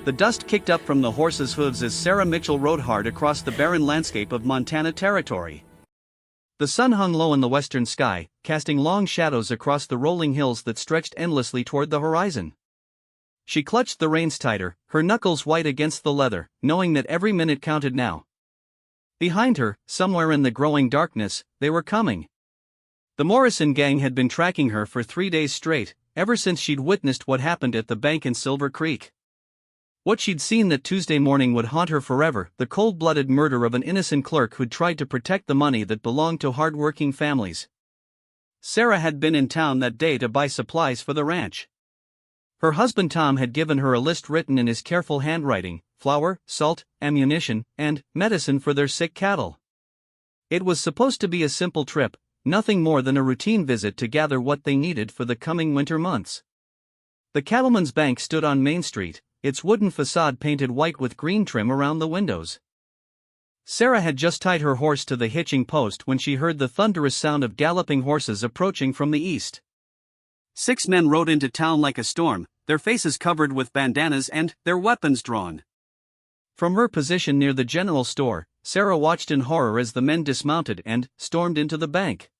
The dust kicked up from the horse's hooves as Sarah Mitchell rode hard across the barren landscape of Montana Territory. The sun hung low in the western sky, casting long shadows across the rolling hills that stretched endlessly toward the horizon. She clutched the reins tighter, her knuckles white against the leather, knowing that every minute counted now. Behind her, somewhere in the growing darkness, they were coming. The Morrison gang had been tracking her for 3 days straight, ever since she'd witnessed what happened at the bank in Silver Creek. What she'd seen that Tuesday morning would haunt her forever, the cold-blooded murder of an innocent clerk who'd tried to protect the money that belonged to hard-working families. Sarah had been in town that day to buy supplies for the ranch. Her husband Tom had given her a list written in his careful handwriting: flour, salt, ammunition, and medicine for their sick cattle. It was supposed to be a simple trip, nothing more than a routine visit to gather what they needed for the coming winter months. The Cattleman's Bank stood on Main Street, its wooden facade painted white with green trim around the windows. Sarah had just tied her horse to the hitching post when she heard the thunderous sound of galloping horses approaching from the east. 6 men rode into town like a storm, their faces covered with bandanas and their weapons drawn. From her position near the general store, Sarah watched in horror as the men dismounted and stormed into the bank.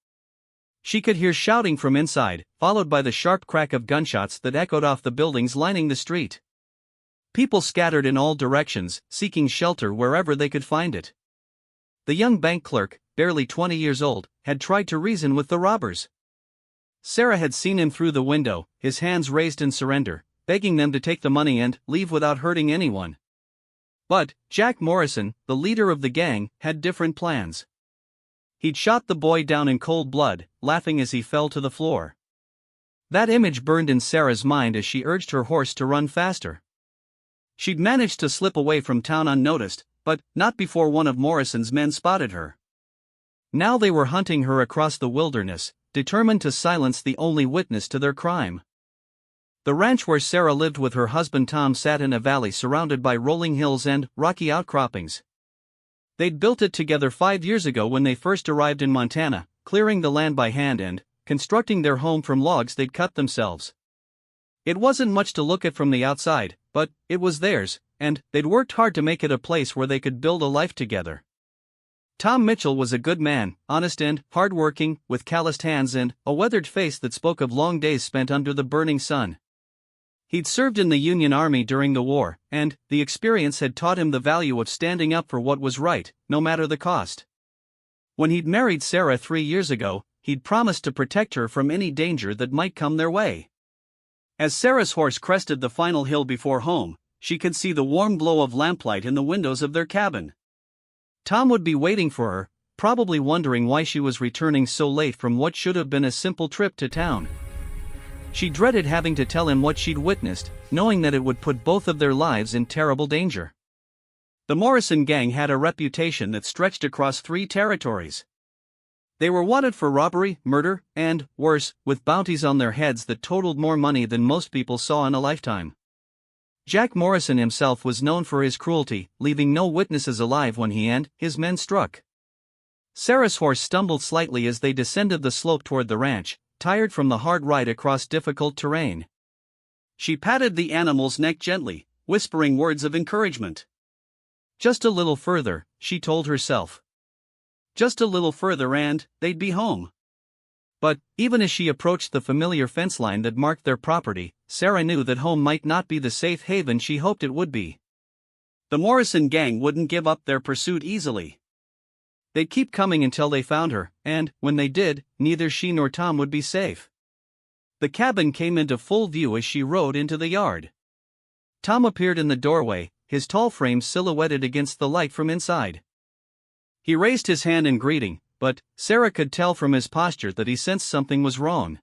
She could hear shouting from inside, followed by the sharp crack of gunshots that echoed off the buildings lining the street. People scattered in all directions, seeking shelter wherever they could find it. The young bank clerk, barely 20 years old, had tried to reason with the robbers. Sarah had seen him through the window, his hands raised in surrender, begging them to take the money and leave without hurting anyone. But Jack Morrison, the leader of the gang, had different plans. He'd shot the boy down in cold blood, laughing as he fell to the floor. That image burned in Sarah's mind as she urged her horse to run faster. She'd managed to slip away from town unnoticed, but not before one of Morrison's men spotted her. Now they were hunting her across the wilderness, determined to silence the only witness to their crime. The ranch where Sarah lived with her husband Tom sat in a valley surrounded by rolling hills and rocky outcroppings. They'd built it together 5 years ago when they first arrived in Montana, clearing the land by hand and constructing their home from logs they'd cut themselves. It wasn't much to look at from the outside, but it was theirs, and they'd worked hard to make it a place where they could build a life together. Tom Mitchell was a good man, honest and hard-working, with calloused hands and a weathered face that spoke of long days spent under the burning sun. He'd served in the Union Army during the war, and the experience had taught him the value of standing up for what was right, no matter the cost. When he'd married Sarah 3 years ago, he'd promised to protect her from any danger that might come their way. As Sarah's horse crested the final hill before home, she could see the warm glow of lamplight in the windows of their cabin. Tom would be waiting for her, probably wondering why she was returning so late from what should have been a simple trip to town. She dreaded having to tell him what she'd witnessed, knowing that it would put both of their lives in terrible danger. The Morrison gang had a reputation that stretched across 3 territories. They were wanted for robbery, murder, and, worse, with bounties on their heads that totaled more money than most people saw in a lifetime. Jack Morrison himself was known for his cruelty, leaving no witnesses alive when he and his men struck. Sarah's horse stumbled slightly as they descended the slope toward the ranch, tired from the hard ride across difficult terrain. She patted the animal's neck gently, whispering words of encouragement. Just a little further, she told herself. Just a little further and they'd be home. But, even as she approached the familiar fence line that marked their property, Sarah knew that home might not be the safe haven she hoped it would be. The Morrison gang wouldn't give up their pursuit easily. They'd keep coming until they found her, and, when they did, neither she nor Tom would be safe. The cabin came into full view as she rode into the yard. Tom appeared in the doorway, his tall frame silhouetted against the light from inside. He raised his hand in greeting, but Sarah could tell from his posture that he sensed something was wrong.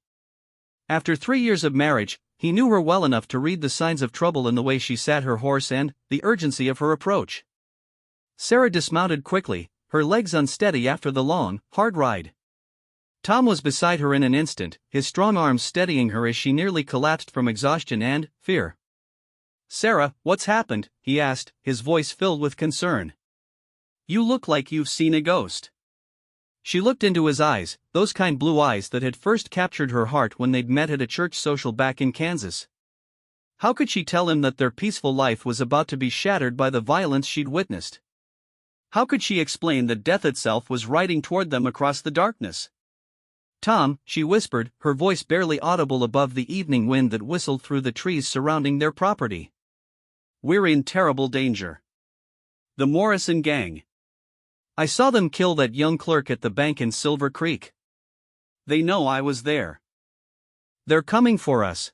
After 3 years of marriage, he knew her well enough to read the signs of trouble in the way she sat her horse and the urgency of her approach. Sarah dismounted quickly, her legs unsteady after the long, hard ride. Tom was beside her in an instant, his strong arms steadying her as she nearly collapsed from exhaustion and fear. "Sarah, what's happened?" he asked, his voice filled with concern. "You look like you've seen a ghost." She looked into his eyes, those kind blue eyes that had first captured her heart when they'd met at a church social back in Kansas. How could she tell him that their peaceful life was about to be shattered by the violence she'd witnessed? How could she explain that death itself was riding toward them across the darkness? "Tom," she whispered, her voice barely audible above the evening wind that whistled through the trees surrounding their property. "We're in terrible danger. The Morrison gang. I saw them kill that young clerk at the bank in Silver Creek. They know I was there. They're coming for us."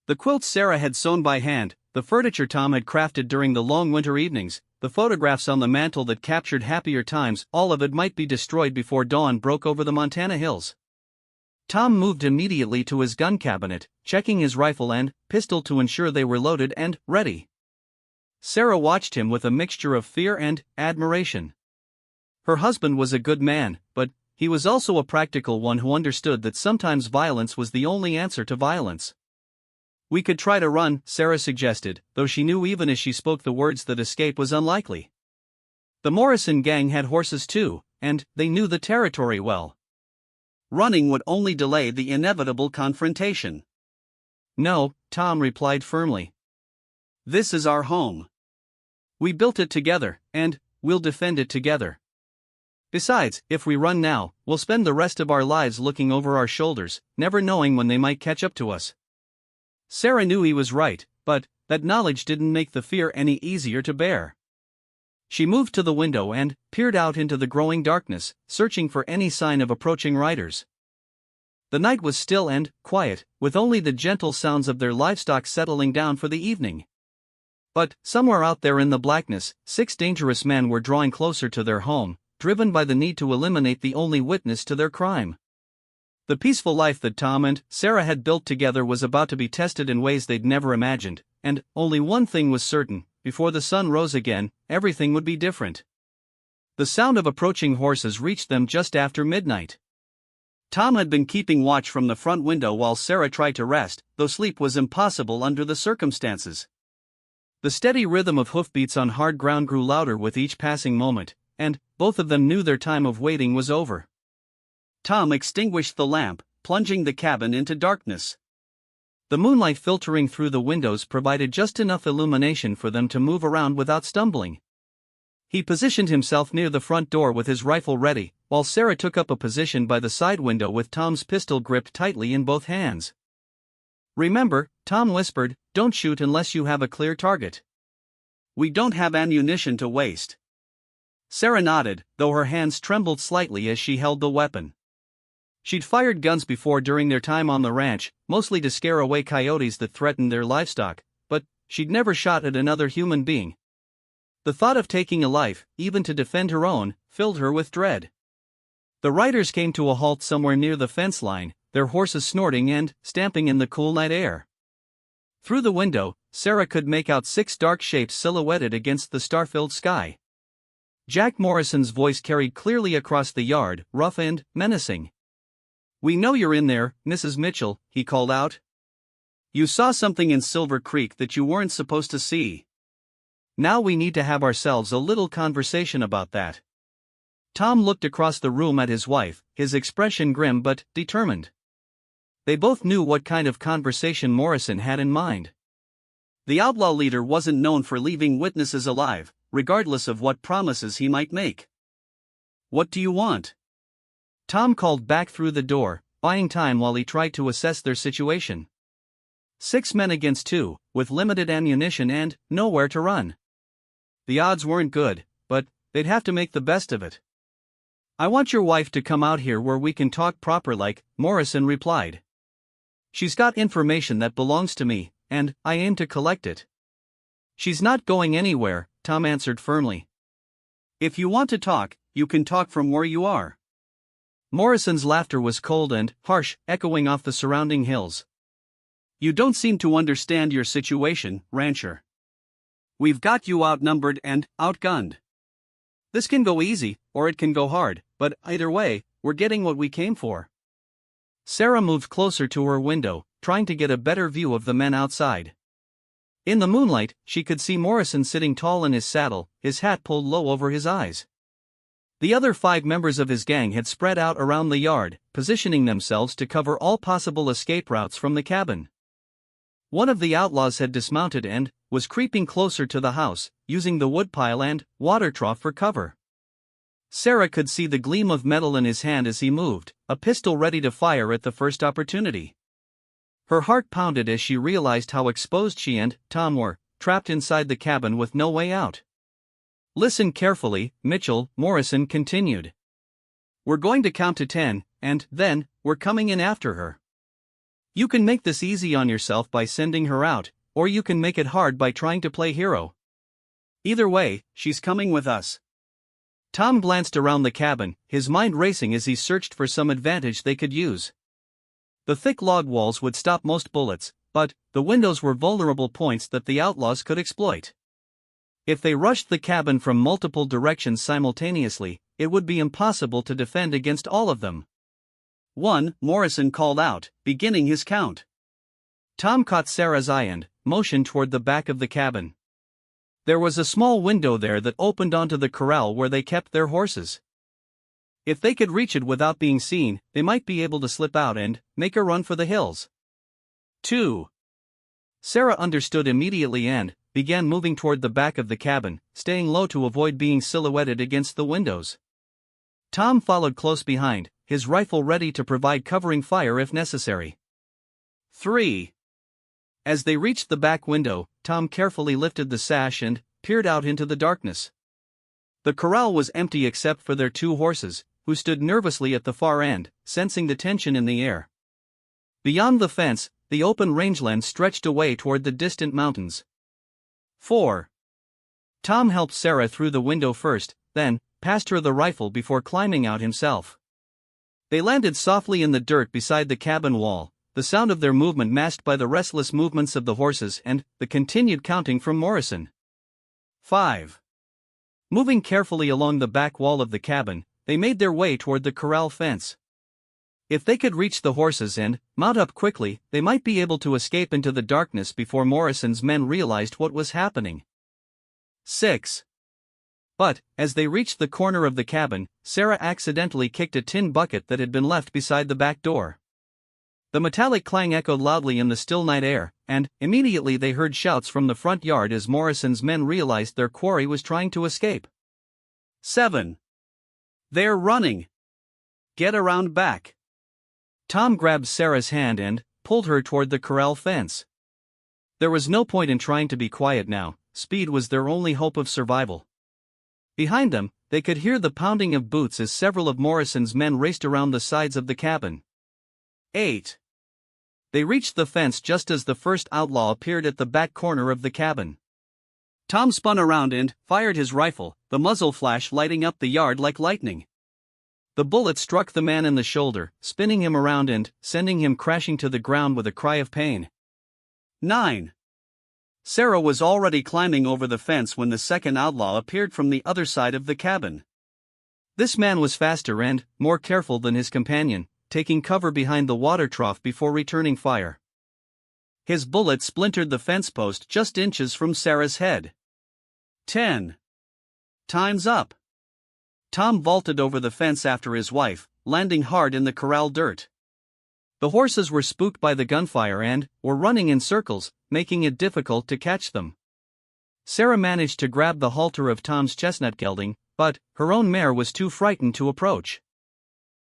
The quilts Sarah had sewn by hand, the furniture Tom had crafted during the long winter evenings, the photographs on the mantel that captured happier times, all of it might be destroyed before dawn broke over the Montana hills. Tom moved immediately to his gun cabinet, checking his rifle and pistol to ensure they were loaded and ready. Sarah watched him with a mixture of fear and admiration. Her husband was a good man, but he was also a practical one who understood that sometimes violence was the only answer to violence. "We could try to run," Sarah suggested, though she knew even as she spoke the words that escape was unlikely. The Morrison gang had horses too, and they knew the territory well. Running would only delay the inevitable confrontation. "No," Tom replied firmly. "This is our home. We built it together, and we'll defend it together. Besides, if we run now, we'll spend the rest of our lives looking over our shoulders, never knowing when they might catch up to us." Sarah knew he was right, but that knowledge didn't make the fear any easier to bear. She moved to the window and peered out into the growing darkness, searching for any sign of approaching riders. The night was still and quiet, with only the gentle sounds of their livestock settling down for the evening. But somewhere out there in the blackness, 6 dangerous men were drawing closer to their home, driven by the need to eliminate the only witness to their crime. The peaceful life that Tom and Sarah had built together was about to be tested in ways they'd never imagined, and only one thing was certain: before the sun rose again, everything would be different. The sound of approaching horses reached them just after midnight. Tom had been keeping watch from the front window while Sarah tried to rest, though sleep was impossible under the circumstances. The steady rhythm of hoofbeats on hard ground grew louder with each passing moment, and both of them knew their time of waiting was over. Tom extinguished the lamp, plunging the cabin into darkness. The moonlight filtering through the windows provided just enough illumination for them to move around without stumbling. He positioned himself near the front door with his rifle ready, while Sarah took up a position by the side window with Tom's pistol gripped tightly in both hands. "Remember," Tom whispered, "don't shoot unless you have a clear target. We don't have ammunition to waste." Sarah nodded, though her hands trembled slightly as she held the weapon. She'd fired guns before during their time on the ranch, mostly to scare away coyotes that threatened their livestock, but she'd never shot at another human being. The thought of taking a life, even to defend her own, filled her with dread. The riders came to a halt somewhere near the fence line, their horses snorting and stamping in the cool night air. Through the window, Sarah could make out 6 dark shapes silhouetted against the star-filled sky. Jack Morrison's voice carried clearly across the yard, rough and menacing. "We know you're in there, Mrs. Mitchell," he called out. "You saw something in Silver Creek that you weren't supposed to see. Now we need to have ourselves a little conversation about that." Tom looked across the room at his wife, his expression grim but determined. They both knew what kind of conversation Morrison had in mind. The outlaw leader wasn't known for leaving witnesses alive, regardless of what promises he might make. "What do you want?" Tom called back through the door, buying time while he tried to assess their situation. 6 men against 2, with limited ammunition and nowhere to run. The odds weren't good, but they'd have to make the best of it. "I want your wife to come out here where we can talk proper like," Morrison replied. "She's got information that belongs to me, and I aim to collect it." "She's not going anywhere," Tom answered firmly. "If you want to talk, you can talk from where you are." Morrison's laughter was cold and harsh, echoing off the surrounding hills. "You don't seem to understand your situation, rancher. We've got you outnumbered and outgunned. This can go easy, or it can go hard, but either way, we're getting what we came for." Sarah moved closer to her window, trying to get a better view of the men outside. In the moonlight, she could see Morrison sitting tall in his saddle, his hat pulled low over his eyes. The other 5 members of his gang had spread out around the yard, positioning themselves to cover all possible escape routes from the cabin. One of the outlaws had dismounted and was creeping closer to the house, using the woodpile and water trough for cover. Sarah could see the gleam of metal in his hand as he moved, a pistol ready to fire at the first opportunity. Her heart pounded as she realized how exposed she and Tom were, trapped inside the cabin with no way out. "Listen carefully, Mitchell," Morrison continued. "We're going to count to 10, and then we're coming in after her. You can make this easy on yourself by sending her out, or you can make it hard by trying to play hero. Either way, she's coming with us." Tom glanced around the cabin, his mind racing as he searched for some advantage they could use. The thick log walls would stop most bullets, but the windows were vulnerable points that the outlaws could exploit. If they rushed the cabin from multiple directions simultaneously, it would be impossible to defend against all of them. "1," Morrison called out, beginning his count. Tom caught Sarah's eye and motioned toward the back of the cabin. There was a small window there that opened onto the corral where they kept their horses. If they could reach it without being seen, they might be able to slip out and make a run for the hills. 2. Sarah understood immediately and began moving toward the back of the cabin, staying low to avoid being silhouetted against the windows. Tom followed close behind, his rifle ready to provide covering fire if necessary. 3. As they reached the back window, Tom carefully lifted the sash and peered out into the darkness. The corral was empty except for their 2 horses, who stood nervously at the far end, sensing the tension in the air. Beyond the fence, the open rangeland stretched away toward the distant mountains. 4. Tom helped Sarah through the window first, then passed her the rifle before climbing out himself. They landed softly in the dirt beside the cabin wall, the sound of their movement masked by the restless movements of the horses and the continued counting from Morrison. 5. Moving carefully along the back wall of the cabin, they made their way toward the corral fence. If they could reach the horses and mount up quickly, they might be able to escape into the darkness before Morrison's men realized what was happening. 6. But, as they reached the corner of the cabin, Sarah accidentally kicked a tin bucket that had been left beside the back door. The metallic clang echoed loudly in the still night air, and immediately they heard shouts from the front yard as Morrison's men realized their quarry was trying to escape. 7. "They're running! Get around back!" Tom grabbed Sarah's hand and pulled her toward the corral fence. There was no point in trying to be quiet now, speed was their only hope of survival. Behind them, they could hear the pounding of boots as several of Morrison's men raced around the sides of the cabin. 8. They reached the fence just as the first outlaw appeared at the back corner of the cabin. Tom spun around and fired his rifle, the muzzle flash lighting up the yard like lightning. The bullet struck the man in the shoulder, spinning him around and sending him crashing to the ground with a cry of pain. 9. Sarah was already climbing over the fence when the second outlaw appeared from the other side of the cabin. This man was faster and more careful than his companion, taking cover behind the water trough before returning fire. His bullet splintered the fence post just inches from Sarah's head. 10. Time's up. Tom vaulted over the fence after his wife, landing hard in the corral dirt. The horses were spooked by the gunfire and were running in circles, making it difficult to catch them. Sarah managed to grab the halter of Tom's chestnut gelding, but her own mare was too frightened to approach.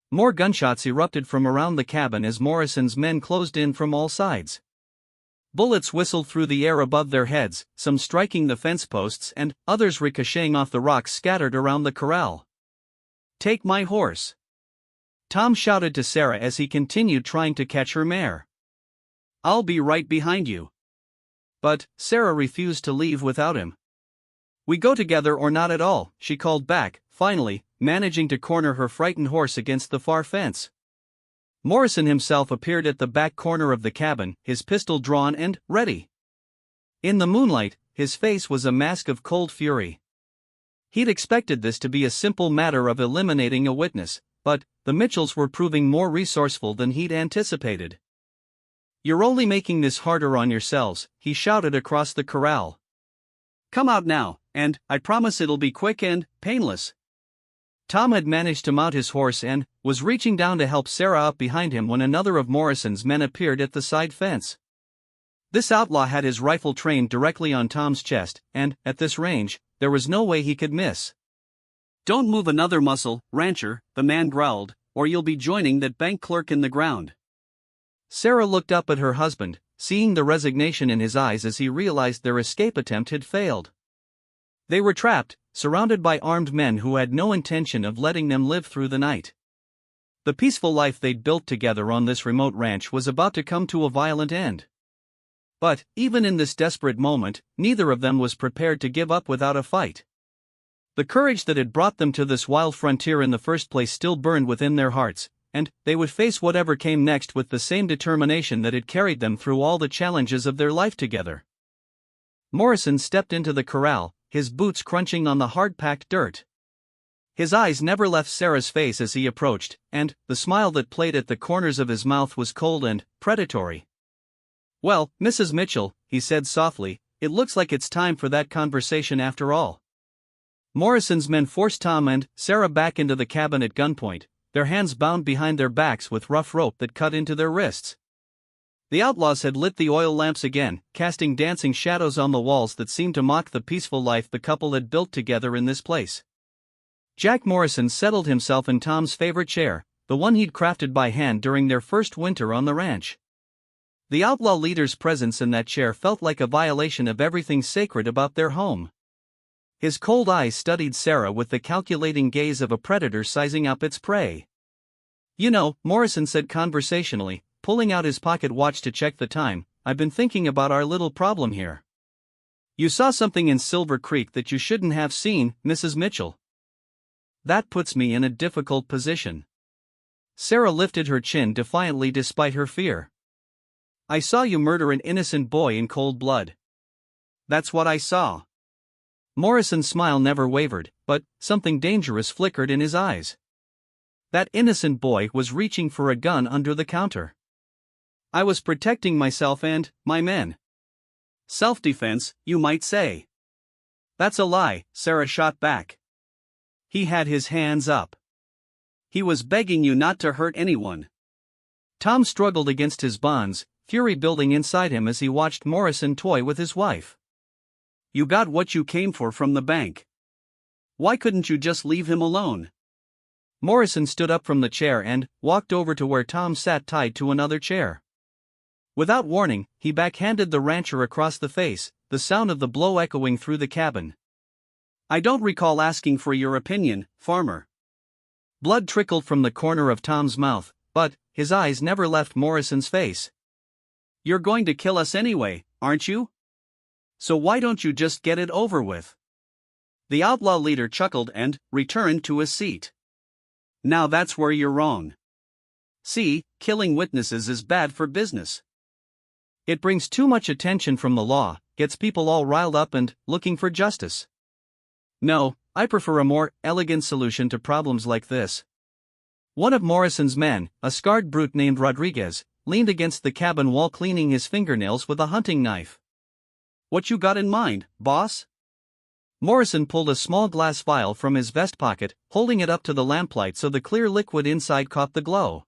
More gunshots erupted from around the cabin as Morrison's men closed in from all sides. Bullets whistled through the air above their heads, some striking the fence posts and others ricocheting off the rocks scattered around the corral. "Take my horse!" Tom shouted to Sarah as he continued trying to catch her mare. "I'll be right behind you." But Sarah refused to leave without him. "We go together or not at all," she called back, finally, managing to corner her frightened horse against the far fence. Morrison himself appeared at the back corner of the cabin, his pistol drawn and ready. In the moonlight, his face was a mask of cold fury. He'd expected this to be a simple matter of eliminating a witness, but the Mitchells were proving more resourceful than he'd anticipated. "You're only making this harder on yourselves," he shouted across the corral. "Come out now, and I promise it'll be quick and painless." Tom had managed to mount his horse and was reaching down to help Sarah up behind him when another of Morrison's men appeared at the side fence. This outlaw had his rifle trained directly on Tom's chest, and, at this range, there was no way he could miss. "Don't move another muscle, rancher," the man growled, "or you'll be joining that bank clerk in the ground." Sarah looked up at her husband, seeing the resignation in his eyes as he realized their escape attempt had failed. They were trapped, surrounded by armed men who had no intention of letting them live through the night. The peaceful life they'd built together on this remote ranch was about to come to a violent end. But, even in this desperate moment, neither of them was prepared to give up without a fight. The courage that had brought them to this wild frontier in the first place still burned within their hearts, and they would face whatever came next with the same determination that had carried them through all the challenges of their life together. Morrison stepped into the corral, his boots crunching on the hard-packed dirt. His eyes never left Sarah's face as he approached, and the smile that played at the corners of his mouth was cold and predatory. "Well, Mrs. Mitchell," he said softly, "it looks like it's time for that conversation after all." Morrison's men forced Tom and Sarah back into the cabin at gunpoint, their hands bound behind their backs with rough rope that cut into their wrists. The outlaws had lit the oil lamps again, casting dancing shadows on the walls that seemed to mock the peaceful life the couple had built together in this place. Jack Morrison settled himself in Tom's favorite chair, the one he'd crafted by hand during their first winter on the ranch. The outlaw leader's presence in that chair felt like a violation of everything sacred about their home. His cold eyes studied Sarah with the calculating gaze of a predator sizing up its prey. "You know," Morrison said conversationally, pulling out his pocket watch to check the time, "I've been thinking about our little problem here." "You saw something in Silver Creek that you shouldn't have seen, Mrs. Mitchell." "That puts me in a difficult position." Sarah lifted her chin defiantly despite her fear. "I saw you murder an innocent boy in cold blood." "That's what I saw." Morrison's smile never wavered, but something dangerous flickered in his eyes. That innocent boy was reaching for a gun under the counter. "I was protecting myself and my men." "Self-defense, you might say." "That's a lie," Sarah shot back. "He had his hands up. He was begging you not to hurt anyone." Tom struggled against his bonds, fury building inside him as he watched Morrison toy with his wife. "You got what you came for from the bank. Why couldn't you just leave him alone?" Morrison stood up from the chair and walked over to where Tom sat tied to another chair. Without warning, he backhanded the rancher across the face, the sound of the blow echoing through the cabin. "I don't recall asking for your opinion, farmer." Blood trickled from the corner of Tom's mouth, but his eyes never left Morrison's face. "You're going to kill us anyway, aren't you? So why don't you just get it over with?" The outlaw leader chuckled and returned to his seat. "Now that's where you're wrong. See, killing witnesses is bad for business. It brings too much attention from the law, gets people all riled up and looking for justice. No, I prefer a more elegant solution to problems like this." One of Morrison's men, a scarred brute named Rodriguez, leaned against the cabin wall cleaning his fingernails with a hunting knife. "What you got in mind, boss?" Morrison pulled a small glass vial from his vest pocket, holding it up to the lamplight so the clear liquid inside caught the glow.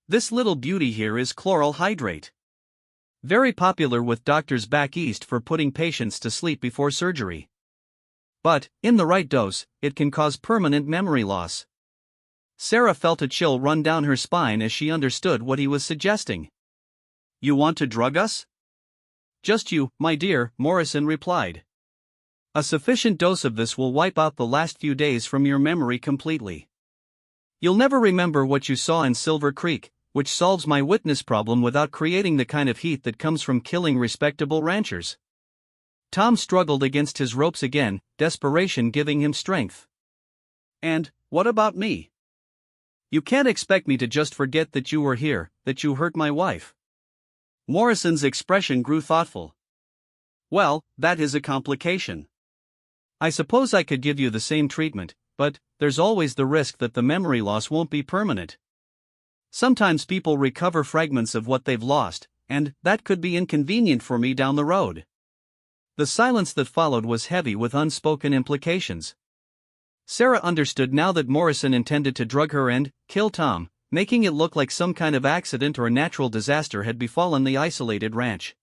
"This little beauty here is chloral hydrate. Very popular with doctors back east for putting patients to sleep before surgery. But, in the right dose, it can cause permanent memory loss." Sarah felt a chill run down her spine as she understood what he was suggesting. "You want to drug us?" "Just you, my dear," Morrison replied. "A sufficient dose of this will wipe out the last few days from your memory completely. You'll never remember what you saw in Silver Creek, which solves my witness problem without creating the kind of heat that comes from killing respectable ranchers." Tom struggled against his ropes again, desperation giving him strength. "And what about me? You can't expect me to just forget that you were here, that you hurt my wife." Morrison's expression grew thoughtful. "Well, that is a complication. I suppose I could give you the same treatment, but there's always the risk that the memory loss won't be permanent. Sometimes people recover fragments of what they've lost, and that could be inconvenient for me down the road." The silence that followed was heavy with unspoken implications. Sarah understood now that Morrison intended to drug her and kill Tom, making it look like some kind of accident or natural disaster had befallen the isolated ranch.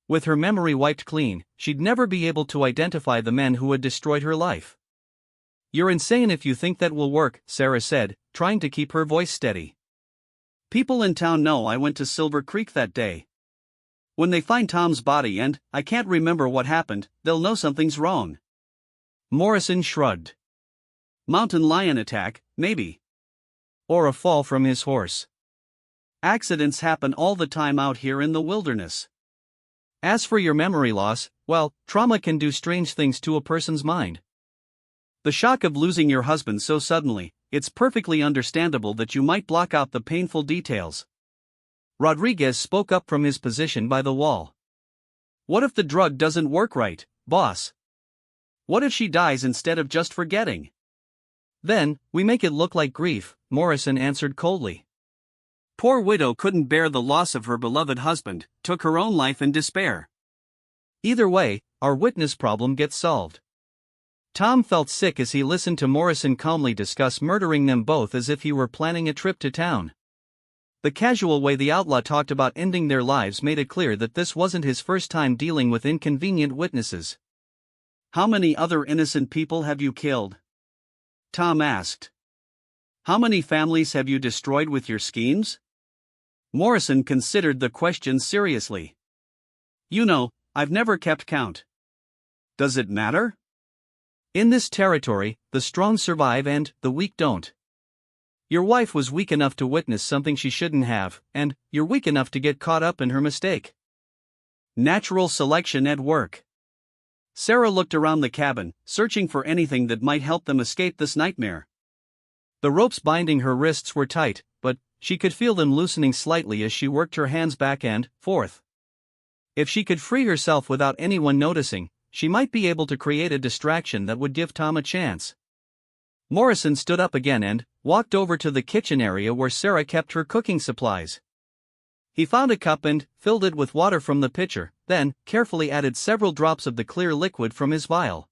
With her memory wiped clean, she'd never be able to identify the men who had destroyed her life. "You're insane if you think that will work," Sarah said, trying to keep her voice steady. "People in town know I went to Silver Creek that day. When they find Tom's body and I can't remember what happened, they'll know something's wrong." Morrison shrugged. "Mountain lion attack, maybe. Or a fall from his horse. Accidents happen all the time out here in the wilderness. As for your memory loss, well, trauma can do strange things to a person's mind. The shock of losing your husband so suddenly, it's perfectly understandable that you might block out the painful details." Rodriguez spoke up from his position by the wall. "What if the drug doesn't work right, boss? What if she dies instead of just forgetting?" "Then, we make it look like grief," Morrison answered coldly. "Poor widow couldn't bear the loss of her beloved husband, took her own life in despair. Either way, our witness problem gets solved." Tom felt sick as he listened to Morrison calmly discuss murdering them both as if he were planning a trip to town. The casual way the outlaw talked about ending their lives made it clear that this wasn't his first time dealing with inconvenient witnesses. "How many other innocent people have you killed?" Tom asked. "How many families have you destroyed with your schemes?" Morrison considered the question seriously. "You know, I've never kept count. Does it matter? In this territory, the strong survive and the weak don't. Your wife was weak enough to witness something she shouldn't have, and you're weak enough to get caught up in her mistake. Natural selection at work." Sarah looked around the cabin, searching for anything that might help them escape this nightmare. The ropes binding her wrists were tight, but she could feel them loosening slightly as she worked her hands back and forth. If she could free herself without anyone noticing, she might be able to create a distraction that would give Tom a chance. Morrison stood up again and walked over to the kitchen area where Sarah kept her cooking supplies. He found a cup and filled it with water from the pitcher, then carefully added several drops of the clear liquid from his vial.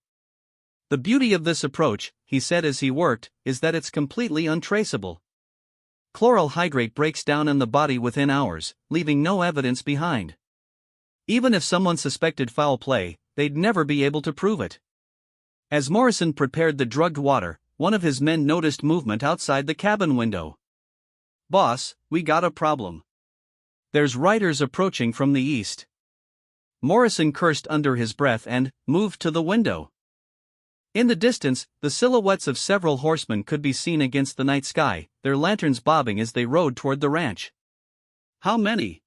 "The beauty of this approach," he said as he worked, "is that it's completely untraceable. Chloral hydrate breaks down in the body within hours, leaving no evidence behind. Even if someone suspected foul play, they'd never be able to prove it." As Morrison prepared the drugged water, one of his men noticed movement outside the cabin window. "Boss, we got a problem. There's riders approaching from the east." Morrison cursed under his breath and moved to the window. In the distance, the silhouettes of several horsemen could be seen against the night sky, their lanterns bobbing as they rode toward the ranch. "How many?"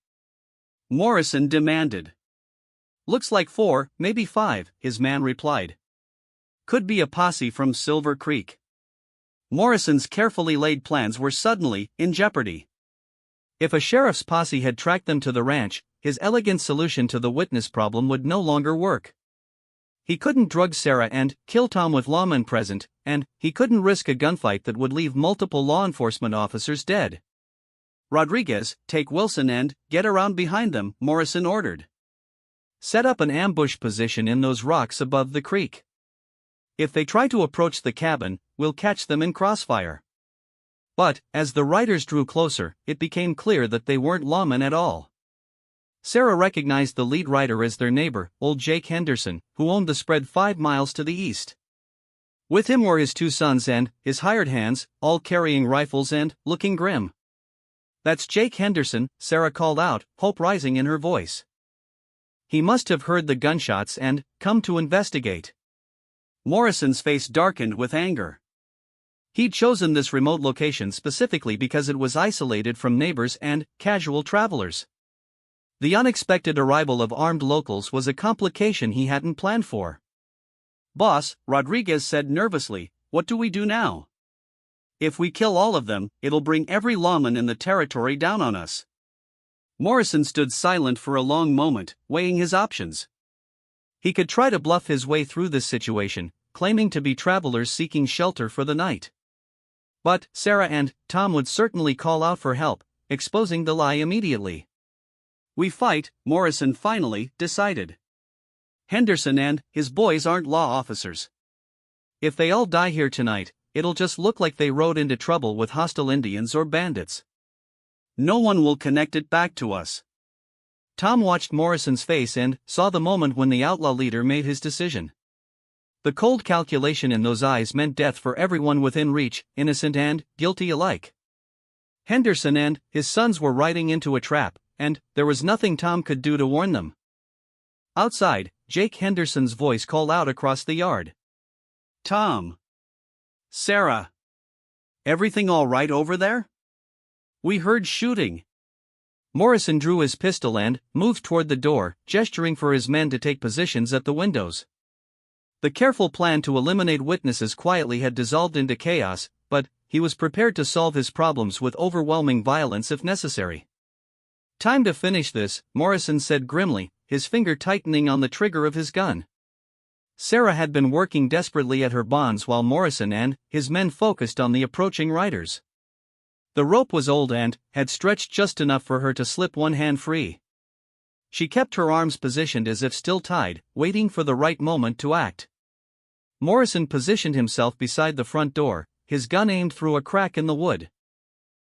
Morrison demanded. "Looks like 4, maybe 5, his man replied. "Could be a posse from Silver Creek." Morrison's carefully laid plans were suddenly in jeopardy. If a sheriff's posse had tracked them to the ranch, his elegant solution to the witness problem would no longer work. He couldn't drug Sarah and kill Tom with lawmen present, and he couldn't risk a gunfight that would leave multiple law enforcement officers dead. "Rodriguez, take Wilson and get around behind them," Morrison ordered. "Set up an ambush position in those rocks above the creek. If they try to approach the cabin, we'll catch them in crossfire." But, as the riders drew closer, it became clear that they weren't lawmen at all. Sarah recognized the lead rider as their neighbor, old Jake Henderson, who owned the spread 5 miles to the east. With him were his 2 sons and his hired hands, all carrying rifles and looking grim. "That's Jake Henderson," Sarah called out, hope rising in her voice. "He must have heard the gunshots and come to investigate." Morrison's face darkened with anger. He'd chosen this remote location specifically because it was isolated from neighbors and casual travelers. The unexpected arrival of armed locals was a complication he hadn't planned for. "Boss," Rodriguez said nervously, "what do we do now? If we kill all of them, it'll bring every lawman in the territory down on us." Morrison stood silent for a long moment, weighing his options. He could try to bluff his way through this situation, claiming to be travelers seeking shelter for the night. But Sarah and Tom would certainly call out for help, exposing the lie immediately. "We fight," Morrison finally decided. "Henderson and his boys aren't law officers. If they all die here tonight, it'll just look like they rode into trouble with hostile Indians or bandits. No one will connect it back to us. Tom watched Morrison's face and saw the moment when the outlaw leader made his decision. The cold calculation in those eyes meant death for everyone within reach, innocent and guilty alike. Henderson and his sons were riding into a trap, and there was nothing Tom could do to warn them. Outside, Jake Henderson's voice called out across the yard. "Tom! Sarah! Everything all right over there? We heard shooting." Morrison drew his pistol and moved toward the door, gesturing for his men to take positions at the windows. The careful plan to eliminate witnesses quietly had dissolved into chaos, but he was prepared to solve his problems with overwhelming violence if necessary. "Time to finish this," Morrison said grimly, his finger tightening on the trigger of his gun. Sarah had been working desperately at her bonds while Morrison and his men focused on the approaching riders. The rope was old and had stretched just enough for her to slip one hand free. She kept her arms positioned as if still tied, waiting for the right moment to act. Morrison positioned himself beside the front door, his gun aimed through a crack in the wood.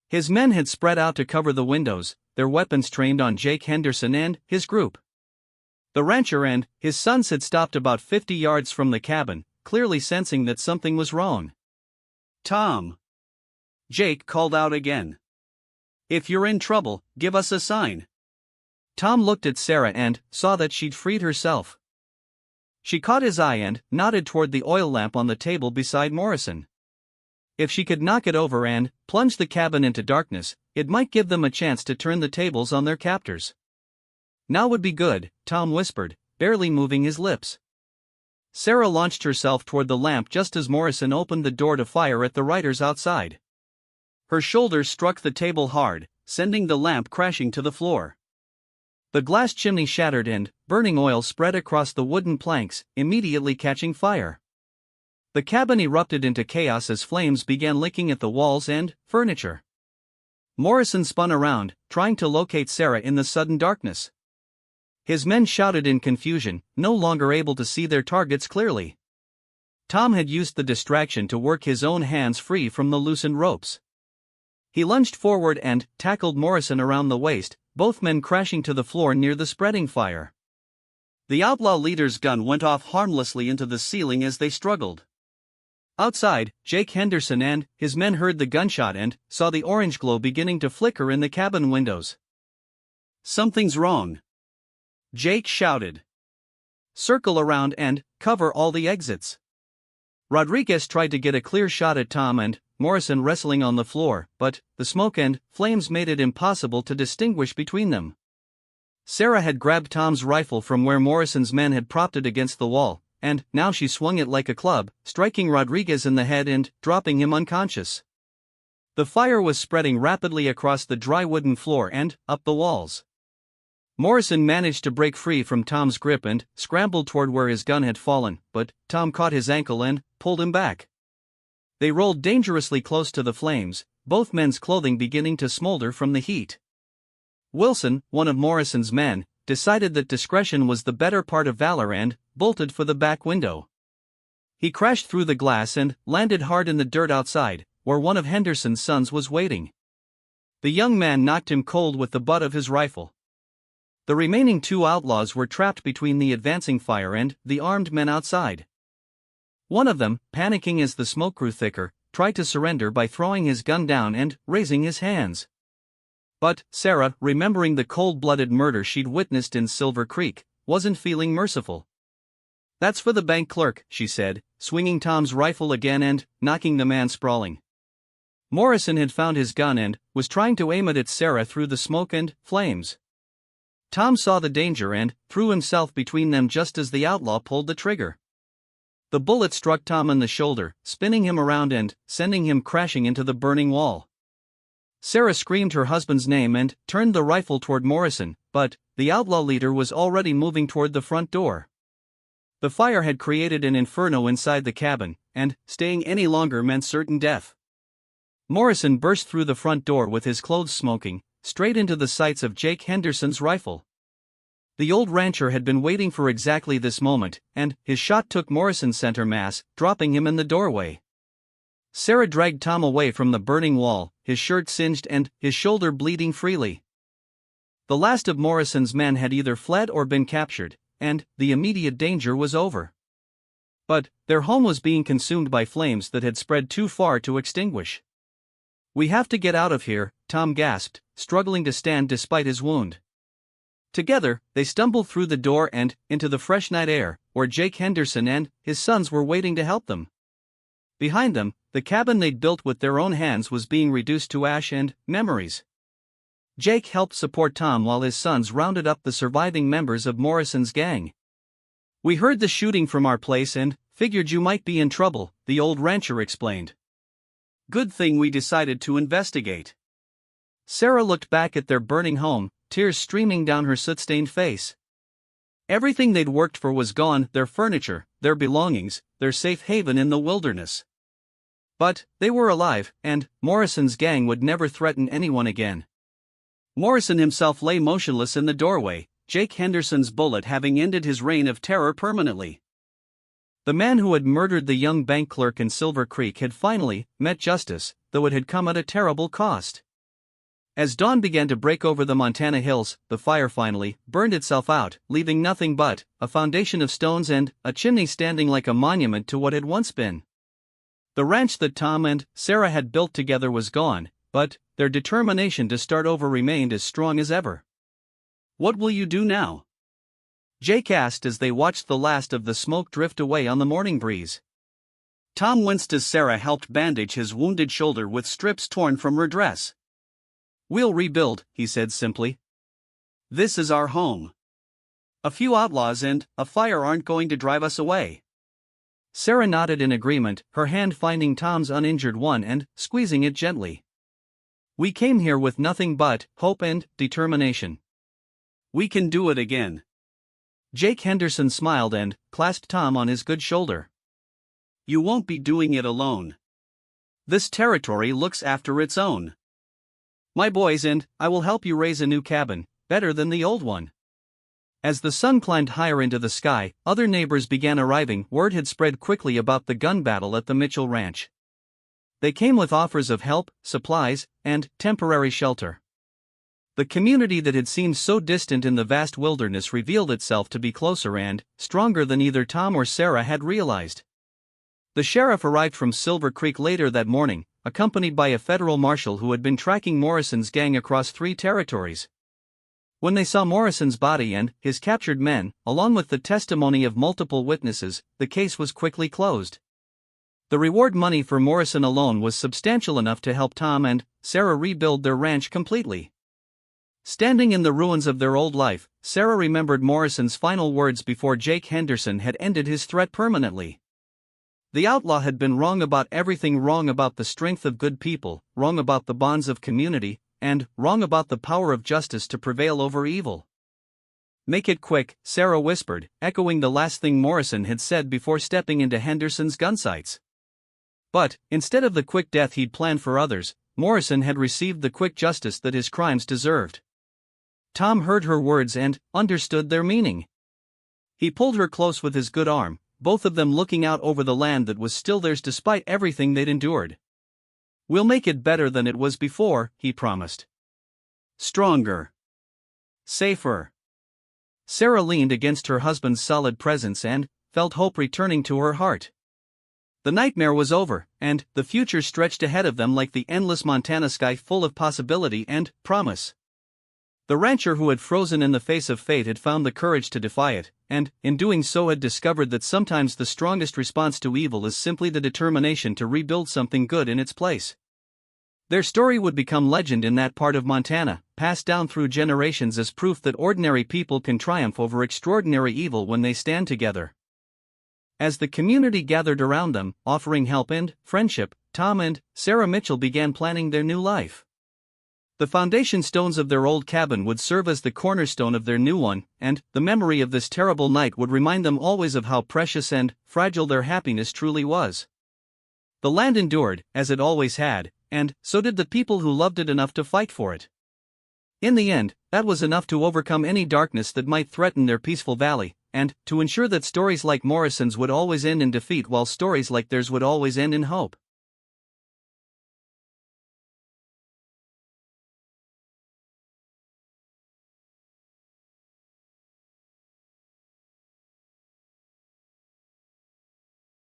His men had spread out to cover the windows, their weapons trained on Jake Henderson and his group. The rancher and his sons had stopped about 50 yards from the cabin, clearly sensing that something was wrong. "Tom!" Jake called out again. "If you're in trouble, give us a sign." Tom looked at Sarah and saw that she'd freed herself. She caught his eye and nodded toward the oil lamp on the table beside Morrison. If she could knock it over and plunge the cabin into darkness, it might give them a chance to turn the tables on their captors. "Now would be good," Tom whispered, barely moving his lips. Sarah launched herself toward the lamp just as Morrison opened the door to fire at the riders outside. Her shoulders struck the table hard, sending the lamp crashing to the floor. The glass chimney shattered and burning oil spread across the wooden planks, immediately catching fire. The cabin erupted into chaos as flames began licking at the walls and furniture. Morrison spun around, trying to locate Sarah in the sudden darkness. His men shouted in confusion, no longer able to see their targets clearly. Tom had used the distraction to work his own hands free from the loosened ropes. He lunged forward and tackled Morrison around the waist, both men crashing to the floor near the spreading fire. The outlaw leader's gun went off harmlessly into the ceiling as they struggled. Outside, Jake Henderson and his men heard the gunshot and saw the orange glow beginning to flicker in the cabin windows. "Something's wrong," Jake shouted. "Circle around and cover all the exits." Rodriguez tried to get a clear shot at Tom and Morrison wrestling on the floor, but the smoke and flames made it impossible to distinguish between them. Sarah had grabbed Tom's rifle from where Morrison's men had propped it against the wall, and now she swung it like a club, striking Rodriguez in the head and dropping him unconscious. The fire was spreading rapidly across the dry wooden floor and up the walls. Morrison managed to break free from Tom's grip and scrambled toward where his gun had fallen, but Tom caught his ankle and pulled him back. They rolled dangerously close to the flames, both men's clothing beginning to smolder from the heat. Wilson, one of Morrison's men, decided that discretion was the better part of valor and bolted for the back window. He crashed through the glass and landed hard in the dirt outside, where one of Henderson's sons was waiting. The young man knocked him cold with the butt of his rifle. The remaining two outlaws were trapped between the advancing fire and the armed men outside. One of them, panicking as the smoke grew thicker, tried to surrender by throwing his gun down and raising his hands. But Sarah, remembering the cold-blooded murder she'd witnessed in Silver Creek, wasn't feeling merciful. "That's for the bank clerk," she said, swinging Tom's rifle again and knocking the man sprawling. Morrison had found his gun and was trying to aim it at Sarah through the smoke and flames. Tom saw the danger and threw himself between them just as the outlaw pulled the trigger. The bullet struck Tom in the shoulder, spinning him around and sending him crashing into the burning wall. Sarah screamed her husband's name and turned the rifle toward Morrison, but the outlaw leader was already moving toward the front door. The fire had created an inferno inside the cabin, and staying any longer meant certain death. Morrison burst through the front door with his clothes smoking, straight into the sights of Jake Henderson's rifle. The old rancher had been waiting for exactly this moment, and his shot took Morrison's center mass, dropping him in the doorway. Sarah dragged Tom away from the burning wall, his shirt singed and his shoulder bleeding freely. The last of Morrison's men had either fled or been captured, and the immediate danger was over. But their home was being consumed by flames that had spread too far to extinguish. "We have to get out of here," Tom gasped, struggling to stand despite his wound. Together, they stumbled through the door and into the fresh night air, where Jake Henderson and his sons were waiting to help them. Behind them, the cabin they'd built with their own hands was being reduced to ash and memories. Jake helped support Tom while his sons rounded up the surviving members of Morrison's gang. "We heard the shooting from our place and figured you might be in trouble," the old rancher explained. "Good thing we decided to investigate." Sarah looked back at their burning home, tears streaming down her soot-stained face. Everything they'd worked for was gone, their furniture, their belongings, their safe haven in the wilderness. But they were alive, and Morrison's gang would never threaten anyone again. Morrison himself lay motionless in the doorway, Jake Henderson's bullet having ended his reign of terror permanently. The man who had murdered the young bank clerk in Silver Creek had finally met justice, though it had come at a terrible cost. As dawn began to break over the Montana hills, the fire finally burned itself out, leaving nothing but a foundation of stones and a chimney standing like a monument to what had once been. The ranch that Tom and Sarah had built together was gone, but their determination to start over remained as strong as ever. "What will you do now?" Jake asked as they watched the last of the smoke drift away on the morning breeze. Tom winced as Sarah helped bandage his wounded shoulder with strips torn from her dress. "We'll rebuild," he said simply. "This is our home. A few outlaws and a fire aren't going to drive us away." Sarah nodded in agreement, her hand finding Tom's uninjured one and squeezing it gently. "We came here with nothing but hope and determination. We can do it again." Jake Henderson smiled and clasped Tom on his good shoulder. "You won't be doing it alone. This territory looks after its own. My boys and I will help you raise a new cabin, better than the old one." As the sun climbed higher into the sky, other neighbors began arriving. Word had spread quickly about the gun battle at the Mitchell Ranch. They came with offers of help, supplies, and temporary shelter. The community that had seemed so distant in the vast wilderness revealed itself to be closer and stronger than either Tom or Sarah had realized. The sheriff arrived from Silver Creek later that morning, accompanied by a federal marshal who had been tracking Morrison's gang across 3 territories. When they saw Morrison's body and his captured men, along with the testimony of multiple witnesses, the case was quickly closed. The reward money for Morrison alone was substantial enough to help Tom and Sarah rebuild their ranch completely. Standing in the ruins of their old life, Sarah remembered Morrison's final words before Jake Henderson had ended his threat permanently. The outlaw had been wrong about everything, wrong about the strength of good people, wrong about the bonds of community, and wrong about the power of justice to prevail over evil. "Make it quick," Sarah whispered, echoing the last thing Morrison had said before stepping into Henderson's gunsights. But, instead of the quick death he'd planned for others, Morrison had received the quick justice that his crimes deserved. Tom heard her words and understood their meaning. He pulled her close with his good arm, both of them looking out over the land that was still theirs despite everything they'd endured. "We'll make it better than it was before," he promised. "Stronger. Safer." Sarah leaned against her husband's solid presence and felt hope returning to her heart. The nightmare was over, and the future stretched ahead of them like the endless Montana sky, full of possibility and promise. The rancher who had frozen in the face of fate had found the courage to defy it, and, in doing so, had discovered that sometimes the strongest response to evil is simply the determination to rebuild something good in its place. Their story would become legend in that part of Montana, passed down through generations as proof that ordinary people can triumph over extraordinary evil when they stand together. As the community gathered around them, offering help and friendship, Tom and Sarah Mitchell began planning their new life. The foundation stones of their old cabin would serve as the cornerstone of their new one, and the memory of this terrible night would remind them always of how precious and fragile their happiness truly was. The land endured, as it always had, and so did the people who loved it enough to fight for it. In the end, that was enough to overcome any darkness that might threaten their peaceful valley, and to ensure that stories like Morrison's would always end in defeat while stories like theirs would always end in hope.